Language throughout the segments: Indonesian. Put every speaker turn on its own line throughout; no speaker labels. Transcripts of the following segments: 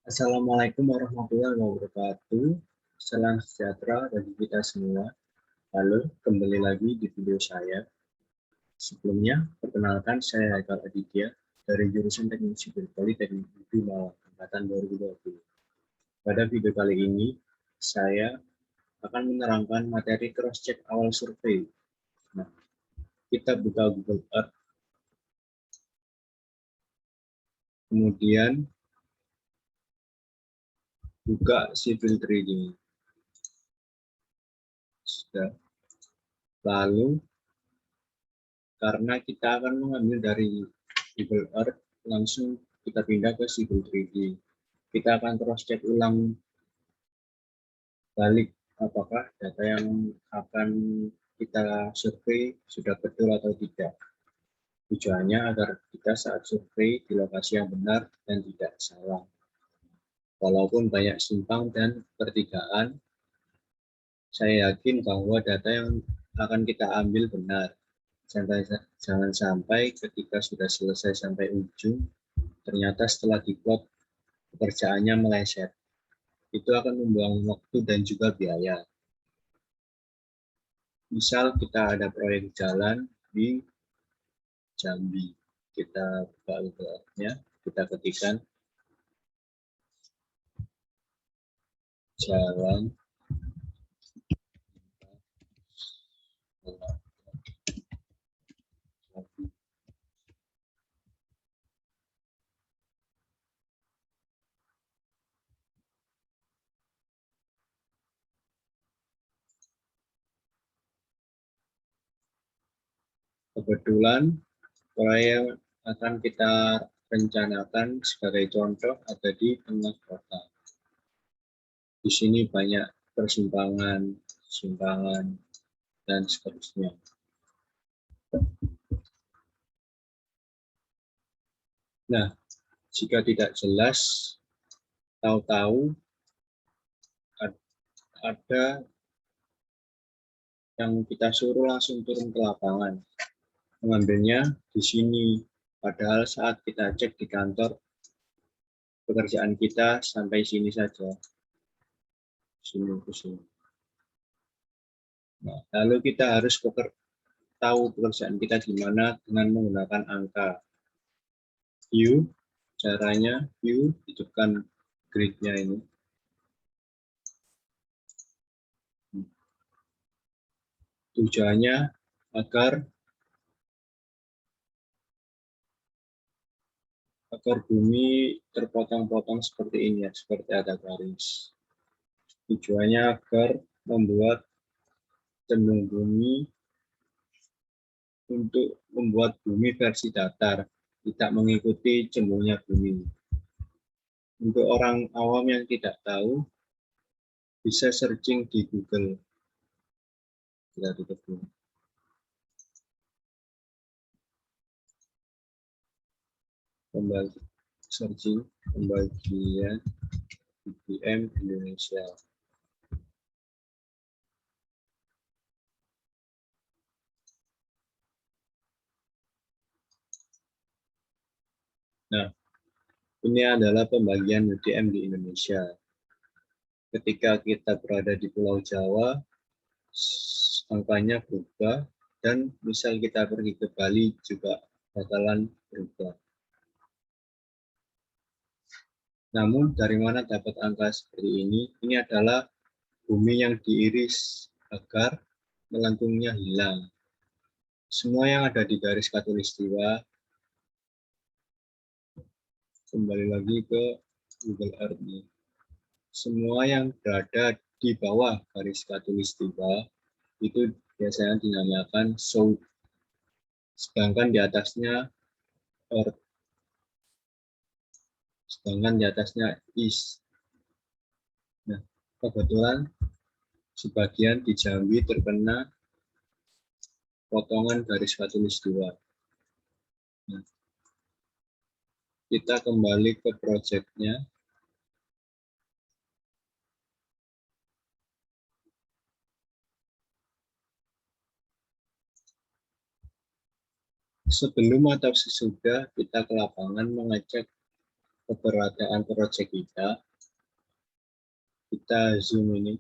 Assalamualaikum warahmatullahi wabarakatuh. Salam sejahtera bagi kita semua. Halo, kembali lagi di video saya. Sebelumnya, perkenalkan saya Haikal Aditya dari jurusan Teknik Sipil Politeknik UPI Malang angkatan 2020. Pada video kali ini, saya akan menerangkan materi cross-check awal survei. Nah, kita buka Google Earth, kemudian buka Civil 3D. Sudah. Lalu, karena kita akan mengambil dari Google Earth, langsung kita pindah ke Civil 3D. Kita akan cross-check ulang balik apakah data yang akan kita survei sudah betul atau tidak. Tujuannya agar kita saat survei di lokasi yang benar dan tidak salah. Walaupun banyak simpang dan pertigaan, saya yakin bahwa data yang akan kita ambil benar. Jangan sampai ketika sudah selesai sampai ujung, ternyata setelah diplot pekerjaannya meleset. Itu akan membuang waktu dan juga biaya. Misal kita ada proyek jalan di Jambi. Kita buka Google-nya, kita ketikkan jalan. Kebetulan proyek akan kita rencanakan sebagai contoh ada di tengah kota. Di sini banyak persimpangan, simpangan, dan seterusnya. Nah, jika tidak jelas, tahu-tahu ada yang kita suruh langsung turun ke lapangan. Mengambilnya di sini, padahal saat kita cek di kantor, pekerjaan kita sampai sini saja. Sini ke sini. Nah, lalu kita harus tahu pekerjaan kita di mana dengan menggunakan angka. View, caranya view, hidupkan grid-nya ini. Tujuannya agar bumi terpotong-potong seperti ini ya, seperti ada garis. Tujuannya agar membuat cembung bumi untuk membuat bumi versi datar, tidak mengikuti cembungnya bumi. Untuk orang awam yang tidak tahu, bisa searching di Google. Kita tutup dulu. Searching pembagian BBM Indonesia. Nah, ini adalah pembagian UTM di Indonesia. Ketika kita berada di Pulau Jawa, angkanya berubah, dan misal kita pergi ke Bali juga bakalan berubah. Namun, dari mana dapat angka seperti ini? Ini adalah bumi yang diiris agar melengkungnya hilang. Semua yang ada di garis khatulistiwa, kembali lagi ke Google Earth ini. Semua yang berada di bawah garis khatulistiwa itu biasanya dinamakan south, sedangkan di atasnya earth, sedangkan di atasnya east. Nah, kebetulan sebagian di Jambi terkena potongan garis khatulistiwa. Nah, kita kembali ke proyeknya. Sebelum atau sesudah kita ke lapangan mengecek keberadaan proyek kita zoom ini.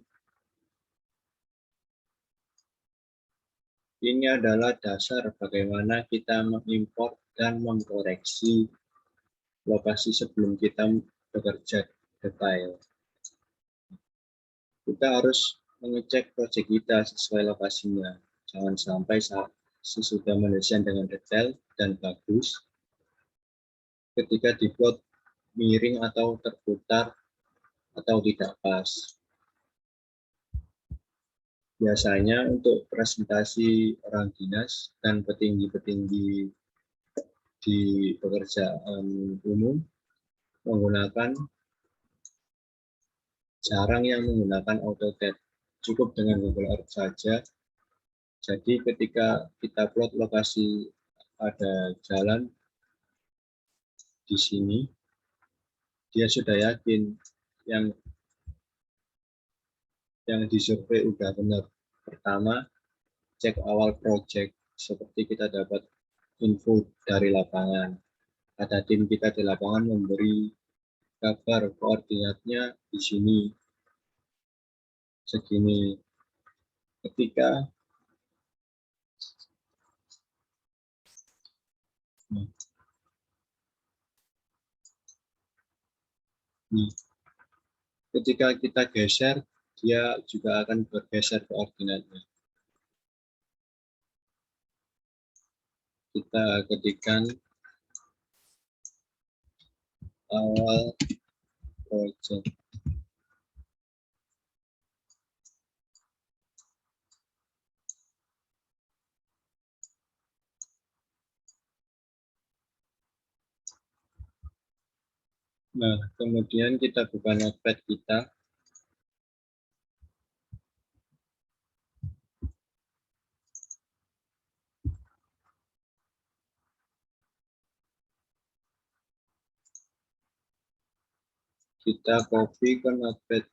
Ini adalah dasar bagaimana kita mengimpor dan mengkoreksi lokasi sebelum kita bekerja detail. Kita harus mengecek proyek kita sesuai lokasinya. Jangan sampai saat sesudah mendesain dengan detail dan bagus, ketika diplot miring atau terputar atau tidak pas. Biasanya untuk presentasi orang dinas dan petinggi-petinggi di pekerjaan umum menggunakan jarang yang menggunakan AutoCAD, cukup dengan Google Earth saja. Jadi ketika kita plot lokasi ada jalan di sini, dia sudah yakin yang disurvei udah benar. Pertama, cek awal project, seperti kita dapat info dari lapangan. Ada tim kita di lapangan memberi kabar koordinatnya di sini, segini. Ketika ketika kita geser, dia juga akan bergeser koordinatnya. Kita ketikkan awal project. Nah, kemudian kita buka notepad kita. Kita copy ke notepad.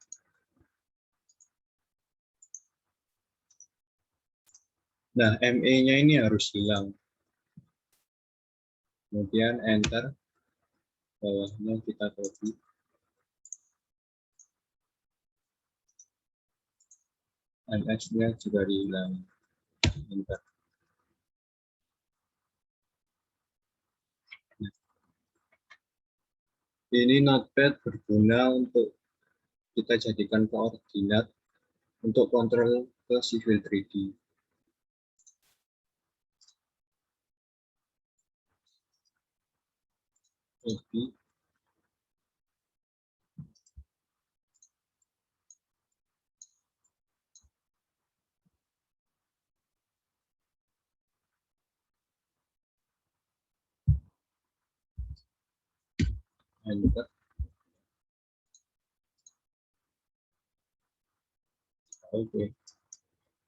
Nah, ME-nya ini harus hilang. Kemudian enter. Bawahnya kita copy. NX-nya juga dihilang. Enter. Ini notepad berguna untuk kita jadikan koordinat untuk kontrol ke Civil 3D. Copy. Enter. Oke.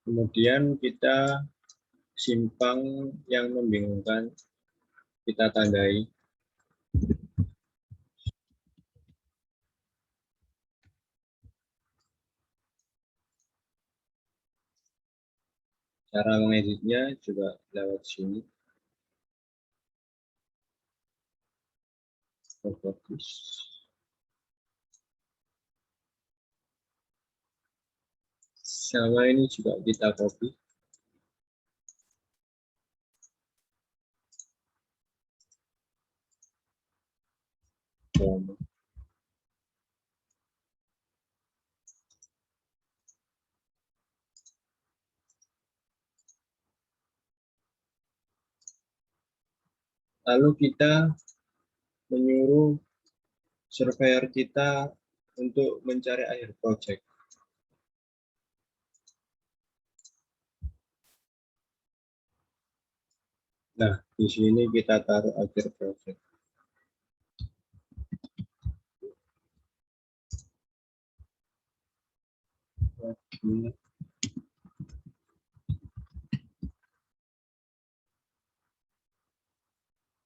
Kemudian kita simpang yang membingungkan, kita tandai. Cara mengeditnya juga lewat sini. Bagus. Sama ini juga kita copy. Lalu kita menyuruh surveyor kita untuk mencari akhir project. Nah, di sini kita taruh akhir project.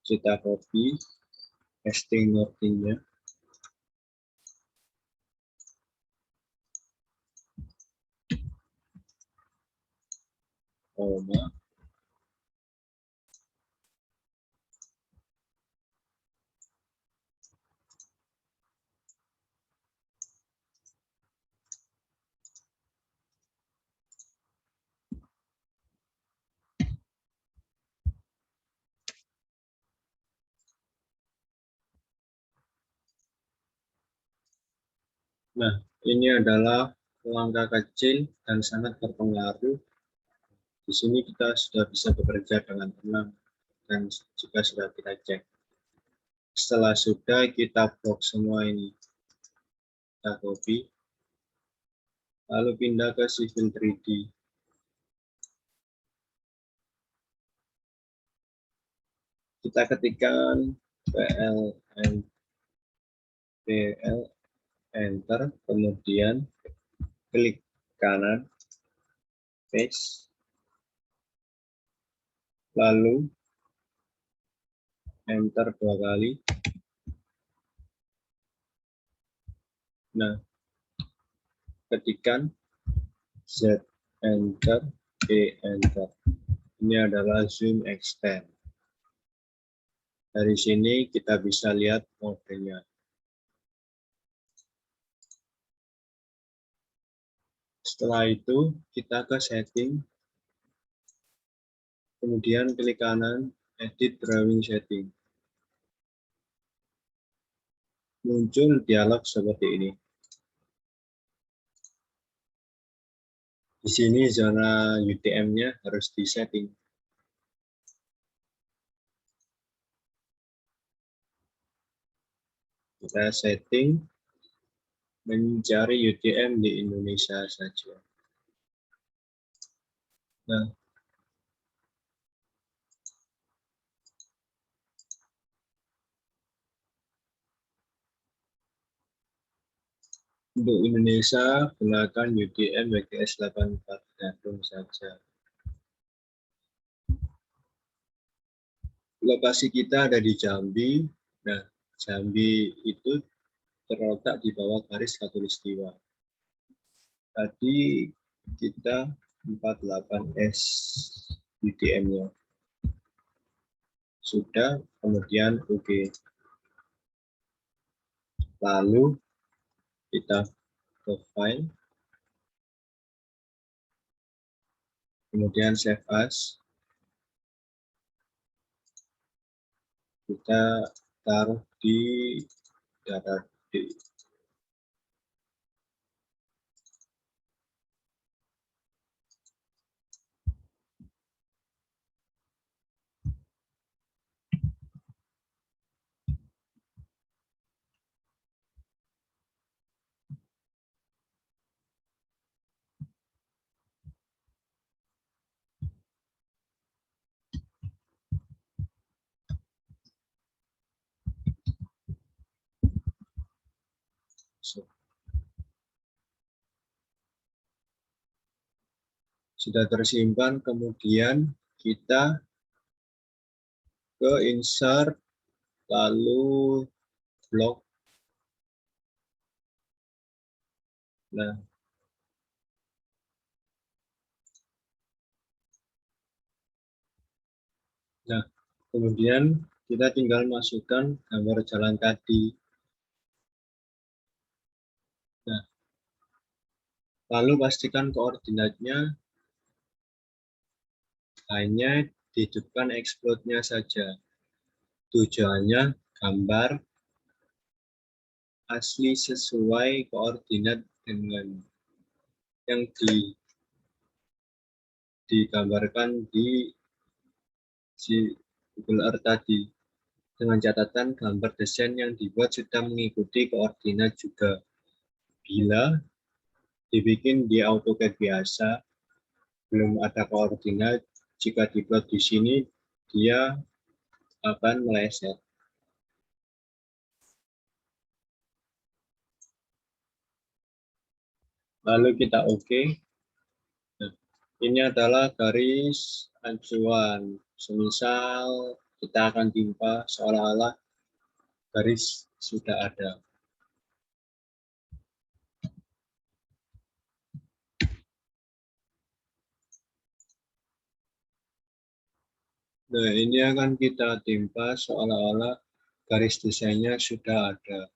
Kita copy, pasting wording-nya. Koma. Nah, ini adalah langkah kecil dan sangat berpengaruh. Di sini kita sudah bisa bekerja dengan tenang dan juga sudah kita cek. Setelah sudah kita blok semua ini, kita copy, lalu pindah ke Civil 3D. Kita ketikkan PL enter, kemudian klik kanan, paste, lalu enter 2 kali. Nah, ketikkan Z enter, E enter. Ini adalah zoom extend. Dari sini kita bisa lihat modenya. Setelah itu kita ke setting, kemudian klik kanan, edit drawing setting. Muncul dialog seperti ini. Di sini zona UTM-nya harus disetting. Kita setting mencari UTM di Indonesia saja. Nah, untuk Indonesia gunakan UTM WGS 84 Bandung saja. Lokasi kita ada di Jambi. Nah, Jambi itu terletak di bawah garis khatulistiwa. Tadi kita 48S UTM-nya. Sudah, kemudian oke. Lalu kita ke file, kemudian save as. Kita taruh di data D. Sudah tersimpan, kemudian kita ke insert, lalu blok. Nah, kemudian kita tinggal masukkan gambar jalan kaki. Nah, lalu pastikan koordinatnya hanya dihidupkan explode-nya saja. Tujuannya gambar asli sesuai koordinat dengan yang digambarkan di Google Earth tadi. Dengan catatan gambar desain yang dibuat sudah mengikuti koordinat juga. Bila dibikin di AutoCAD biasa, belum ada koordinat, jika diplot di sini, dia akan meleset. Lalu kita oke. Nah, ini adalah garis acuan. Semisal kita akan timpa seolah-olah garis sudah ada. Nah, ini akan kita timpa seolah-olah garis desainnya sudah ada.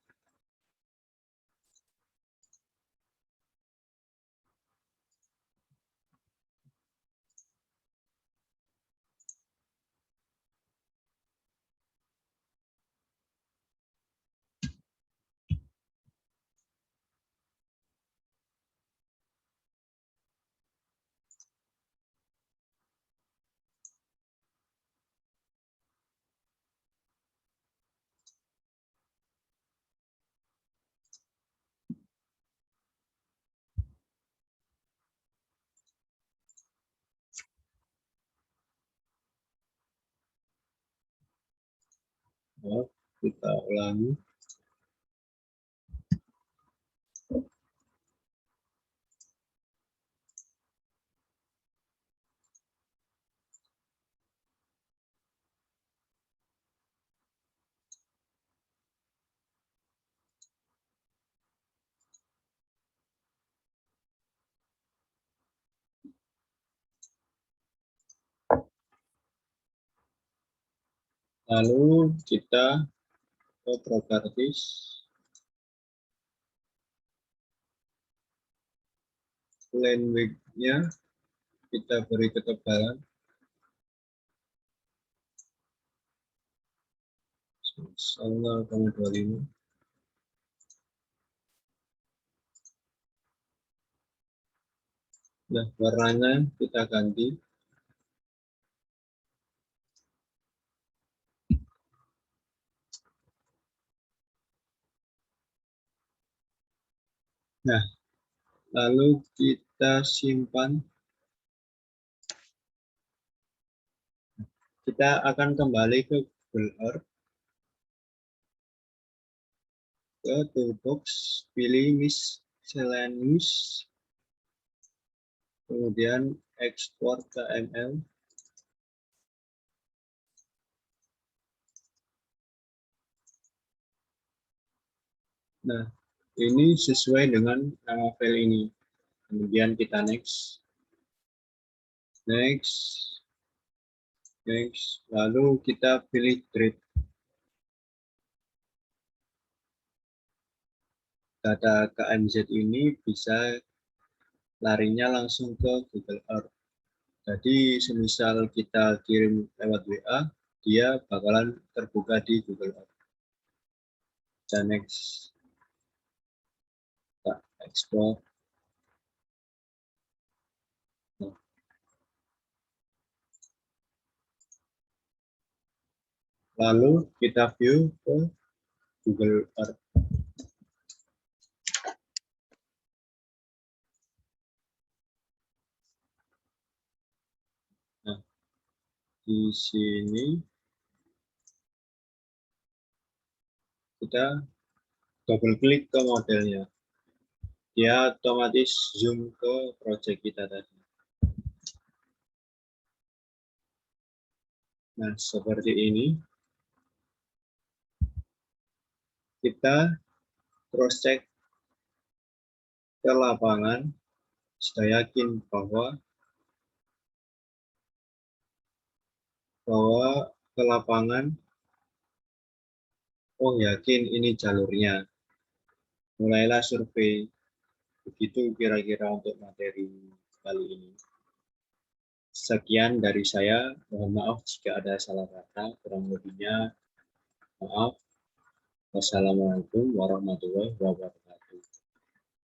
Kita ulangi. Lalu kita ke properties. Line width-nya kita beri ketebalan 0,25. Nah, warnanya kita ganti. Nah, lalu kita simpan. Kita akan kembali ke Google Earth. Ke toolbox, pilih miscellaneous, kemudian export KML. Nah, ini sesuai dengan nama file ini. Kemudian kita next, lalu kita pilih trade. Data KMZ ini bisa larinya langsung ke Google Earth. Jadi semisal kita kirim lewat WA, dia bakalan terbuka di Google Earth. Dan next, kita ekspor. Nah. Lalu kita view ke Google Earth. Nah, di sini kita double klik ke modelnya. Dia otomatis zoom ke project kita tadi. Nah, seperti ini. Kita cross check ke lapangan, sudah yakin bahwa ke lapangan, oh yakin ini jalurnya. Mulailah survei. Begitu kira-kira untuk materi kali ini. Sekian dari saya. Mohon maaf jika ada salah kata. Kurang lebihnya maaf. Wassalamualaikum warahmatullahi wabarakatuh.